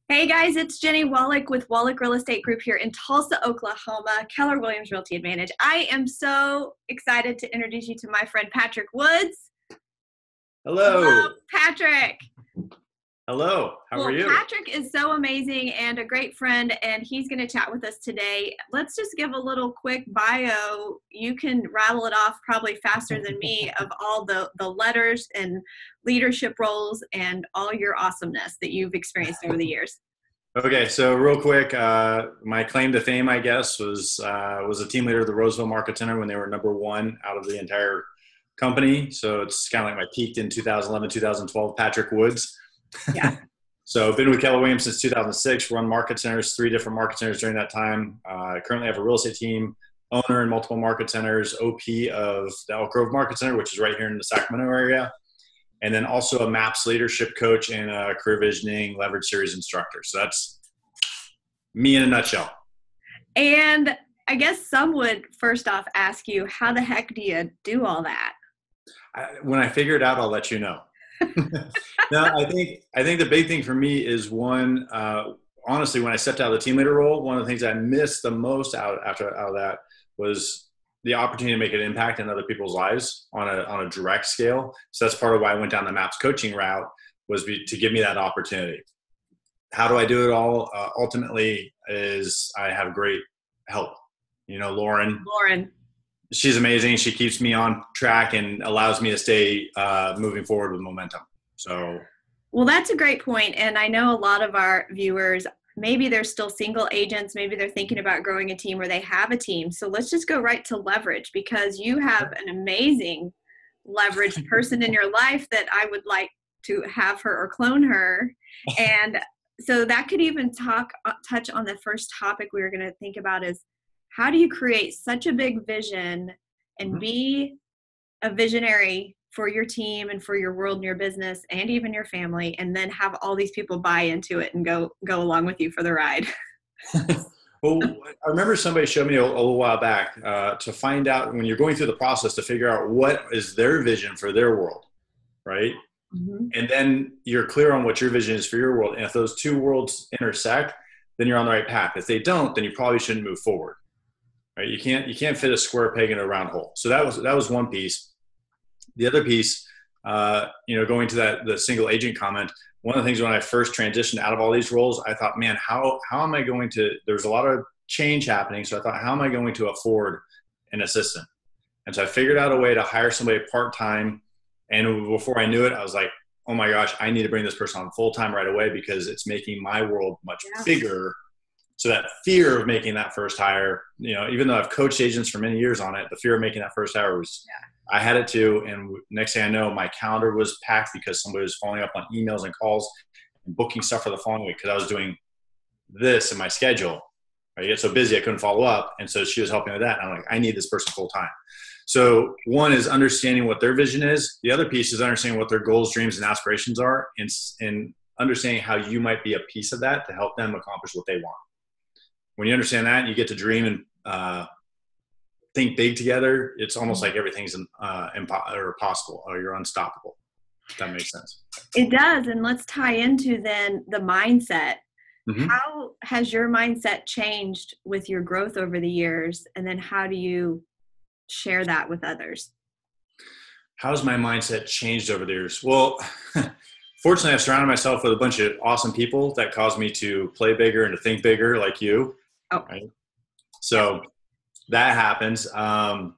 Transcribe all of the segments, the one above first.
Hey guys, it's Jennie Wolek with Wolek Real Estate Group here in Tulsa, Oklahoma, Keller Williams Realty Advantage. I am so excited to introduce you to my friend Patrick Woods. Hello. Hello, Patrick. Hello. How are you? Patrick is so amazing and a great friend, and he's going to chat with us today. Let's just give a little quick bio. You can rattle it off probably faster than me of all the letters and leadership roles and all your awesomeness that you've experienced over the years. Okay, so real quick, my claim to fame, I guess, was a team leader of the Roseville Market Center when they were number one out of the entire company. So it's kind of like my peaked in 2011, 2012, Patrick Woods. Yeah. So I've been with Keller Williams since 2006, run market centers, 3 different market centers during that time. I currently have a real estate team, owner in multiple market centers, OP of the Elk Grove Market Center, which is right here in the Sacramento area. And then also a MAPS leadership coach and a career visioning leverage series instructor. So that's me in a nutshell. And I guess some would first off ask you, how the heck do you do all that? When I figure it out, I'll let you know. No, I think the big thing for me is one, honestly, when I stepped out of the team leader role, one of the things I missed the most out of that was the opportunity to make an impact in other people's lives on a direct scale. So that's part of why I went down the MAPS coaching route, was to give me that opportunity. How do I do it all? Ultimately is I have great help. You know, Lauren, she's amazing. She keeps me on track and allows me to stay moving forward with momentum. So, well, that's a great point. And I know a lot of our viewers, maybe they're still single agents. Maybe they're thinking about growing a team or they have a team. So let's just go right to leverage, because you have an amazing leverage person in your life that I would like to have her or clone her. And so that could even touch on the first topic we were going to think about is, how do you create such a big vision and be a visionary for your team and for your world and your business and even your family, and then have all these people buy into it and go along with you for the ride? Well, I remember somebody showed me a little while back to find out, when you're going through the process, to figure out what is their vision for their world, right? Mm-hmm. And then you're clear on what your vision is for your world. And if those two worlds intersect, then you're on the right path. If they don't, then you probably shouldn't move forward. Right? You can't fit a square peg in a round hole. So that was one piece. The other piece, going to the single agent comment, one of the things when I first transitioned out of all these roles, I thought, man, how am I going to, there's a lot of change happening. So I thought, how am I going to afford an assistant? And so I figured out a way to hire somebody part-time. And before I knew it, I was like, oh my gosh, I need to bring this person on full-time right away, because it's making my world much bigger. So that fear of making that first hire, even though I've coached agents for many years on it, the fear of making that first hire was, I had it too. And next thing I know, my calendar was packed because somebody was following up on emails and calls and booking stuff for the following week, because I was doing this in my schedule. I get so busy I couldn't follow up. And so she was helping with that. And I'm like, I need this person full time. So one is understanding what their vision is. The other piece is understanding what their goals, dreams, and aspirations are, and understanding how you might be a piece of that to help them accomplish what they want. When you understand that, you get to dream and think big together. It's almost like everything's possible, or you're unstoppable. If that makes sense. It does. And let's tie into then the mindset. Mm-hmm. How has your mindset changed with your growth over the years? And then how do you share that with others? How's my mindset changed over the years? Well, fortunately, I've surrounded myself with a bunch of awesome people that cause me to play bigger and to think bigger, like you. Oh. Right? So that happens. I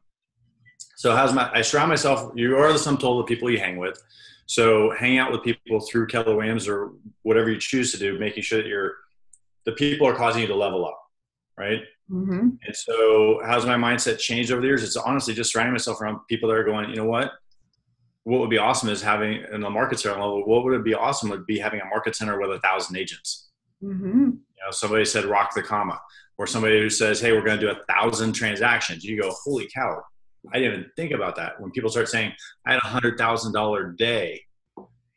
surround myself, you are the sum total of people you hang with. So hang out with people through Keller Williams or whatever you choose to do, making sure that the people are causing you to level up. Right. Mm-hmm. And so how's my mindset changed over the years? It's honestly just surrounding myself around people that are going, you know what would be awesome is having in the market center level, what would it be awesome would be having a market center with 1,000 agents. Mm-hmm. Somebody said, rock the comma, or somebody who says, hey, we're going to do 1,000 transactions. You go, holy cow. I didn't even think about that. When people start saying I had $100,000 day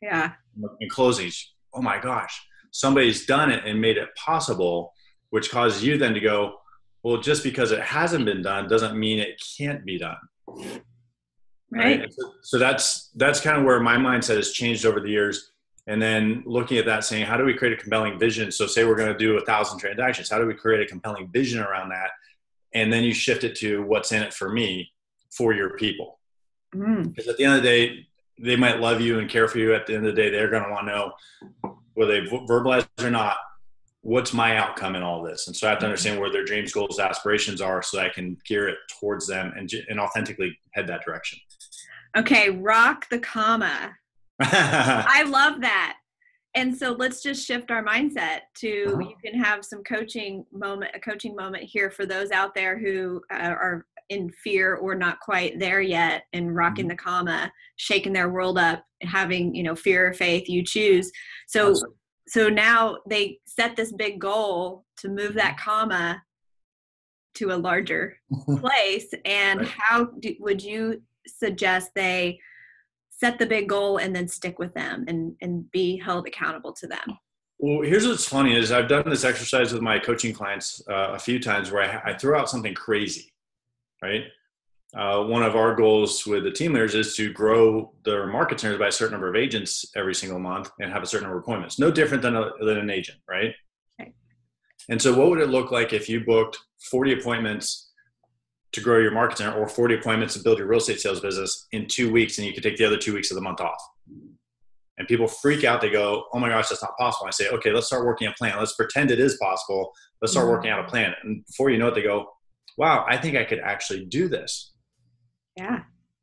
in closings, oh my gosh, somebody's done it and made it possible, which causes you then to go, well, just because it hasn't been done doesn't mean it can't be done. Right. So that's kind of where my mindset has changed over the years. And then looking at that, saying, how do we create a compelling vision? So say we're going to do 1,000 transactions. How do we create a compelling vision around that? And then you shift it to what's in it for me, for your people. Because at the end of the day, they might love you and care for you. At the end of the day, they're going to want to know, whether they verbalize or not, what's my outcome in all this? And so I have to understand where their dreams, goals, aspirations are, so that I can gear it towards them and authentically head that direction. Okay, rock the comma. I love that. And so let's just shift our mindset to, you can have a coaching moment here for those out there who are in fear or not quite there yet, and rocking the comma, shaking their world up, having, fear or faith, you choose. So now they set this big goal to move that comma to a larger place. And how would you suggest they set the big goal and then stick with them and be held accountable to them? Well, here's what's funny is I've done this exercise with my coaching clients a few times where I throw out something crazy, right? One of our goals with the team leaders is to grow their market centers by a certain number of agents every single month and have a certain number of appointments. No different than an agent, right? Okay. And so what would it look like if you booked 40 appointments to grow your market center, or 40 appointments to build your real estate sales business in 2 weeks, and you could take the other 2 weeks of the month off? And people freak out. They go, oh my gosh, that's not possible. I say, okay, let's start working a plan. Let's pretend it is possible. Let's start working out a plan. And before you know it, they go, wow, I think I could actually do this. Yeah.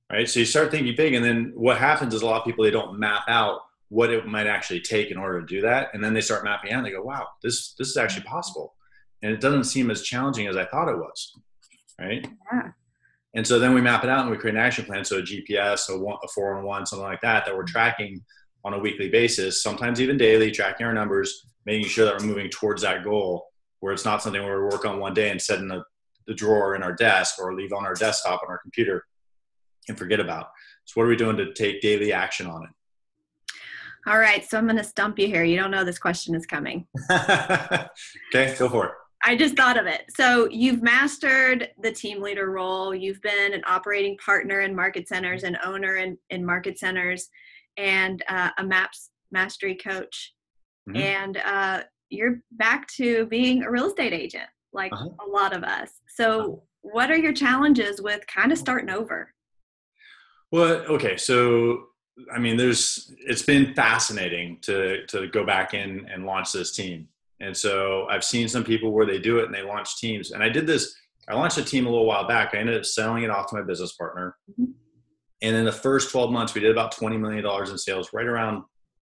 Right. So you start thinking big. And then what happens is a lot of people, they don't map out what it might actually take in order to do that. And then they start mapping out and they go, wow, this is actually possible. And it doesn't seem as challenging as I thought it was. Right. Yeah. And so then we map it out and we create an action plan. So a GPS, a 4-on-1, something like that we're tracking on a weekly basis, sometimes even daily, tracking our numbers, making sure that we're moving towards that goal, where it's not something where we work on one day and set in the drawer in our desk or leave on our desktop on our computer and forget about. So what are we doing to take daily action on it? All right. So I'm going to stump you here. You don't know this question is coming. Okay, go for it. I just thought of it. So you've mastered the team leader role. You've been an operating partner in market centers, an owner in market centers, and a MAPS mastery coach. And you're back to being a real estate agent, like a lot of us. So what are your challenges with kind of starting over? Well, okay. So, I mean, it's been fascinating to go back in and launch this team. And so I've seen some people where they do it and they launch teams. And I launched a team a little while back. I ended up selling it off to my business partner. And in the first 12 months, we did about $20 million in sales, right around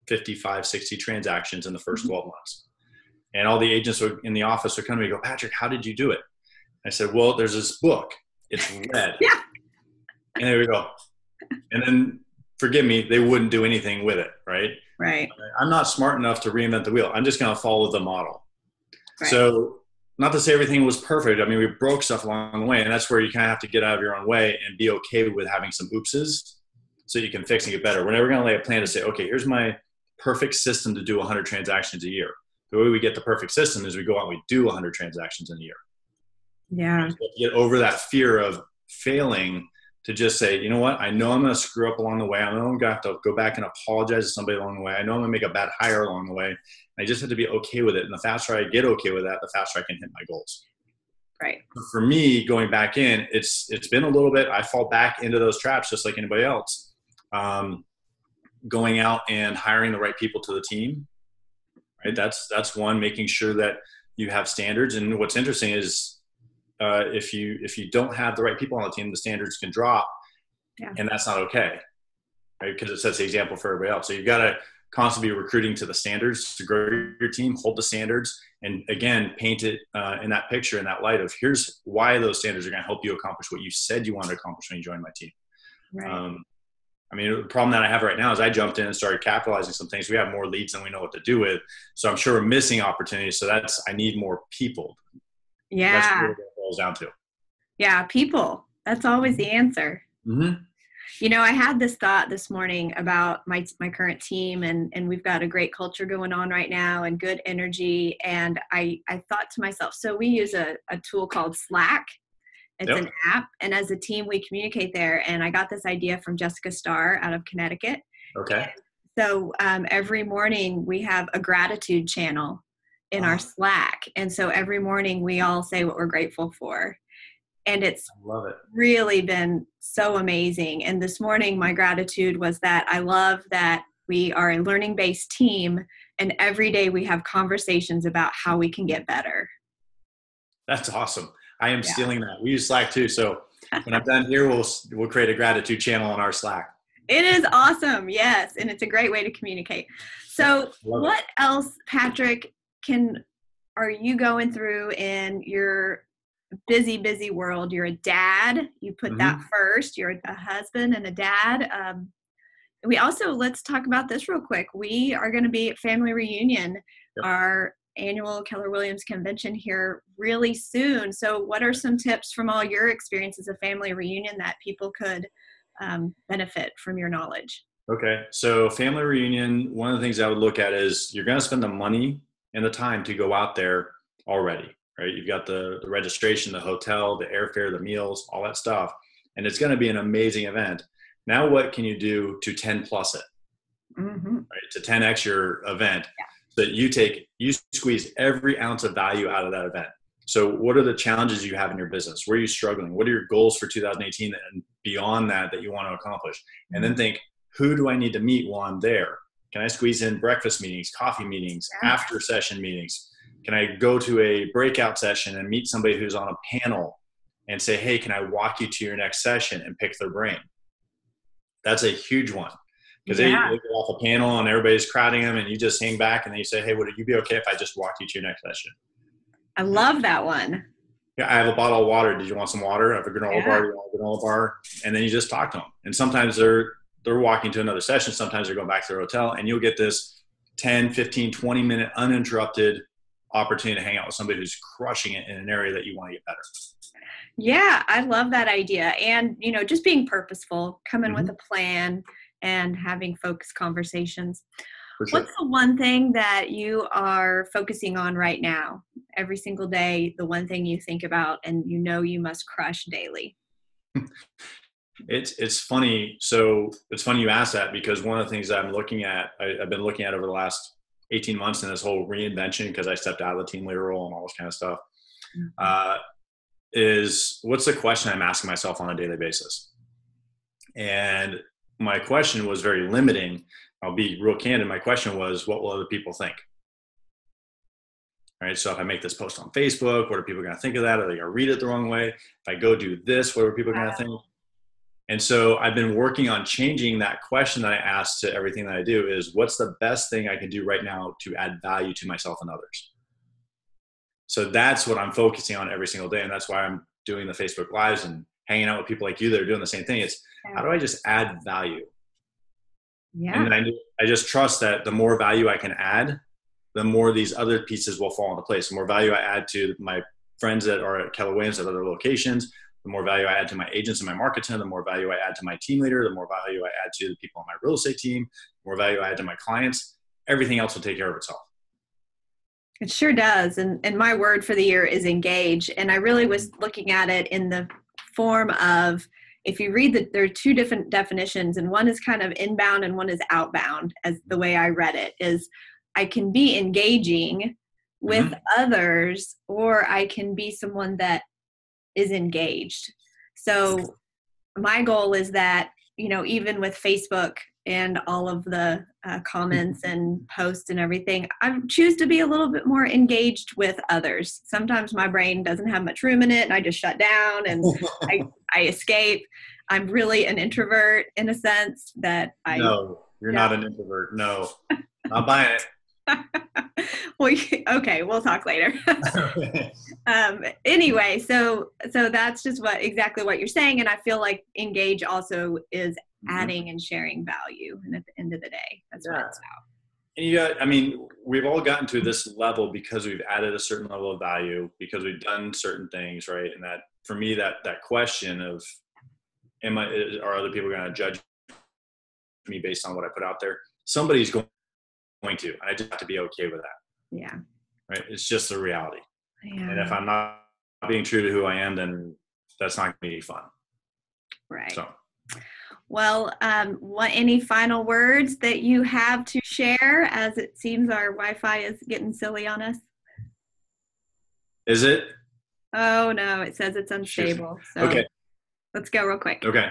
55, 60 transactions in the first 12 months. And all the agents in the office would come to me and go, Patrick, how did you do it? I said, well, there's this book. It's red. Yeah. And there we go. And then, forgive me, they wouldn't do anything with it, right? Right. I'm not smart enough to reinvent the wheel. I'm just going to follow the model. Right. So not to say everything was perfect. I mean, we broke stuff along the way, and that's where you kind of have to get out of your own way and be okay with having some oopses so you can fix and get better. We're never going to lay a plan to say, okay, here's my perfect system to do 100 transactions a year. The way we get the perfect system is we go out and we do 100 transactions in a year. Yeah. So get over that fear of failing, to just say, you know what, I know I'm going to screw up along the way. I know I'm going to have to go back and apologize to somebody along the way. I know I'm going to make a bad hire along the way. I just have to be okay with it. And the faster I get okay with that, the faster I can hit my goals. Right. For me, going back in, it's been a little bit, I fall back into those traps just like anybody else. Going out and hiring the right people to the team, right? That's one, making sure that you have standards. And what's interesting is, if you don't have the right people on the team, the standards can drop, and that's not okay, right? Because it sets the example for everybody else. So you've got to constantly be recruiting to the standards to grow your team, hold the standards, and again, paint it in that picture, in that light of here's why those standards are going to help you accomplish what you said you wanted to accomplish when you joined my team. Right. I mean, the problem that I have right now is I jumped in and started capitalizing some things. We have more leads than we know what to do with. So I'm sure we're missing opportunities. So I need more people. Yeah. That's what it boils down to. Yeah. People. That's always the answer. Mm-hmm. You know, I had this thought this morning about my current team, and we've got a great culture going on right now and good energy. And I thought to myself, so we use a tool called Slack. It's an app. And as a team, we communicate there. And I got this idea from Jessica Starr out of Connecticut. Okay. And So every morning we have a gratitude channel in our Slack. And so every morning we all say what we're grateful for. And it's really been so amazing. And this morning, my gratitude was that I love that we are a learning-based team, and every day we have conversations about how we can get better. That's awesome. I am stealing that. We use Slack too. So when I'm done here, we'll create a gratitude channel on our Slack. It is awesome. Yes. And it's a great way to communicate. So what else, Patrick, are you going through in your busy world? You're a dad. You put that first. You're a husband and a dad. We also, let's talk about this real quick. We are going to be at Family Reunion, our annual Keller Williams convention here really soon. So what are some tips from all your experiences of Family Reunion that people could benefit from your knowledge? Okay. So Family Reunion, one of the things I would look at is you're going to spend the money and the time to go out there already, right? You've got the registration, the hotel, the airfare, the meals, all that stuff. And it's going to be an amazing event. Now, what can you do to 10 plus it, right? To 10x your event so that you squeeze every ounce of value out of that event. So what are the challenges you have in your business? Where are you struggling? What are your goals for 2018 and beyond that you want to accomplish? And then think, who do I need to meet while I'm there? Can I squeeze in breakfast meetings, coffee meetings, after session meetings? Can I go to a breakout session and meet somebody who's on a panel and say, hey, can I walk you to your next session and pick their brain? That's a huge one. Because they get off a panel and everybody's crowding them and you just hang back and then you say, hey, would you be okay if I just walked you to your next session? I love that one. Yeah, I have a bottle of water. Did you want some water? I have a granola bar. Do you want a granola bar? And then you just talk to them. And sometimes they're walking to another session. Sometimes they're going back to their hotel and you'll get this 10, 15, 20 minute uninterrupted opportunity to hang out with somebody who's crushing it in an area that you want to get better. Yeah, I love that idea. And, just being purposeful, coming with a plan and having focused conversations. Sure. What's the one thing that you are focusing on right now? Every single day, the one thing you think about and you must crush daily? It's funny. So it's funny you asked that because one of the things that I've been looking at over the last 18 months in this whole reinvention, because I stepped out of the team leader role and all this kind of stuff, is what's the question I'm asking myself on a daily basis? And my question was very limiting. I'll be real candid. My question was, what will other people think? All right. So if I make this post on Facebook, what are people going to think of that? Are they going to read it the wrong way? If I go do this, what are people going to think? And so I've been working on changing that question that I ask to everything that I do is, what's the best thing I can do right now to add value to myself and others? So that's what I'm focusing on every single day. And that's why I'm doing the Facebook Lives and hanging out with people like you that are doing the same thing. It's how do I just add value? Yeah. And I just trust that the more value I can add, the more these other pieces will fall into place. The more value I add to my friends that are at Keller Williams at other locations, the more value I add to my agents and my market team, the more value I add to my team leader, the more value I add to the people on my real estate team, the more value I add to my clients, everything else will take care of itself. It sure does. And my word for the year is engage. And I really was looking at it in the form of, if you read there are two different definitions, and one is kind of inbound and one is outbound, as the way I read it is I can be engaging with others, or I can be someone that is engaged. So my goal is that, even with Facebook and all of the comments and posts and everything, I choose to be a little bit more engaged with others. Sometimes my brain doesn't have much room in it and I just shut down and I escape. I'm really an introvert in a sense that No, you're not an introvert. No, I'm buying it. Well, okay, we'll talk later. Anyway, so that's just exactly what you're saying. And I feel like engage also is adding and sharing value. And at the end of the day, that's what it's about. And we've all gotten to this level because we've added a certain level of value, because we've done certain things, right? And that, for me, that question of, are other people going to judge me based on what I put out there? Somebody's going to, and I just have to be okay with that. Yeah. Right. It's just the reality. Yeah. And if I'm not being true to who I am, then that's not going to be fun. Right. So. Well, any final words that you have to share, as it seems our Wi-Fi is getting silly on us? Is it? Oh no, it says it's unstable. So Okay. let's go real quick. Okay.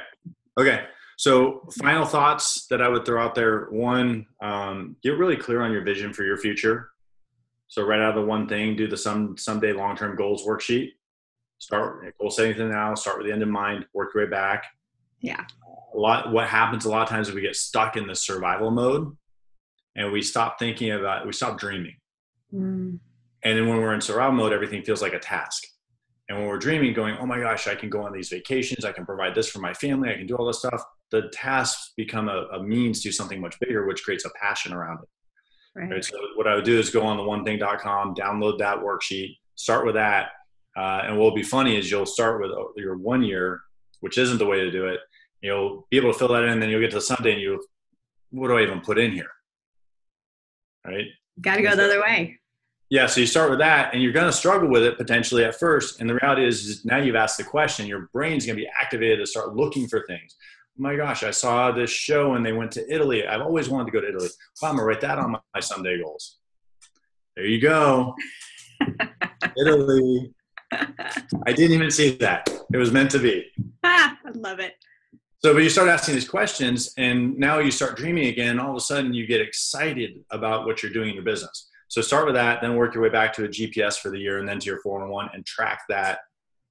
So final thoughts that I would throw out there. One, get really clear on your vision for your future. So write out the one thing, do the someday long-term goals worksheet. Start goal setting now, start with the end in mind, work your way back. Yeah. What happens a lot of times is we get stuck in the survival mode and we stop dreaming. And then when we're in survival mode, everything feels like a task. And when we're dreaming, going, oh my gosh, I can go on these vacations, I can provide this for my family, I can do all this stuff. The tasks become a means to something much bigger, which creates a passion around it. Right? So what I would do is go on the onething.com, download that worksheet, start with that. And what will be funny is you'll start with your 1 year, which isn't the way to do it. You'll be able to fill that in, and then you'll get to Sunday and what do I even put in here? Right? Got to go the other way. Yeah, so you start with that, and you're going to struggle with it potentially at first. And the reality is now you've asked the question, your brain's going to be activated to start looking for things. Oh my gosh, I saw this show and they went to Italy. I've always wanted to go to Italy. Well, I'm going to write that on my someday goals. There you go. Italy. I didn't even see that. It was meant to be. I love it. So, but you start asking these questions, and now you start dreaming again. All of a sudden, you get excited about what you're doing in your business. So start with that, then work your way back to a GPS for the year, and then to your 401, and track that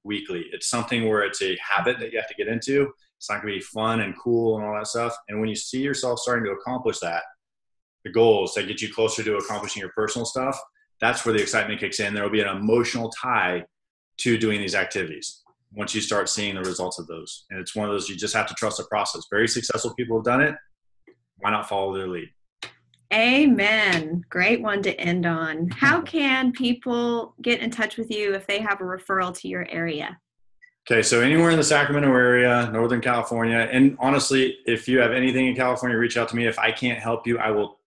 weekly. It's something where it's a habit that you have to get into. It's not going to be fun and cool and all that stuff. And when you see yourself starting to accomplish that, the goals that get you closer to accomplishing your personal stuff, that's where the excitement kicks in. There will be an emotional tie to doing these activities once you start seeing the results of those. And it's one of those, you just have to trust the process. Very successful people have done it. Why not follow their lead? Amen. Great one to end on. How can people get in touch with you if they have a referral to your area? Okay, so anywhere in the Sacramento area, Northern California, and honestly, if you have anything in California, reach out to me. If I can't help you, I will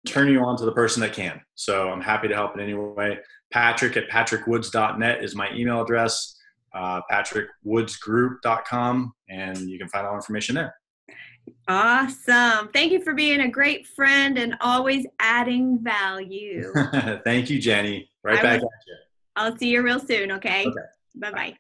turn you on to the person that can. So I'm happy to help in any way. Patrick@patrickwoods.net is my email address. PatrickWoodsGroup.com, and you can find all information there. Awesome. Thank you for being a great friend and always adding value. Thank you, Jennie. Right back at you. I'll see you real soon, okay? Okay. Bye-bye.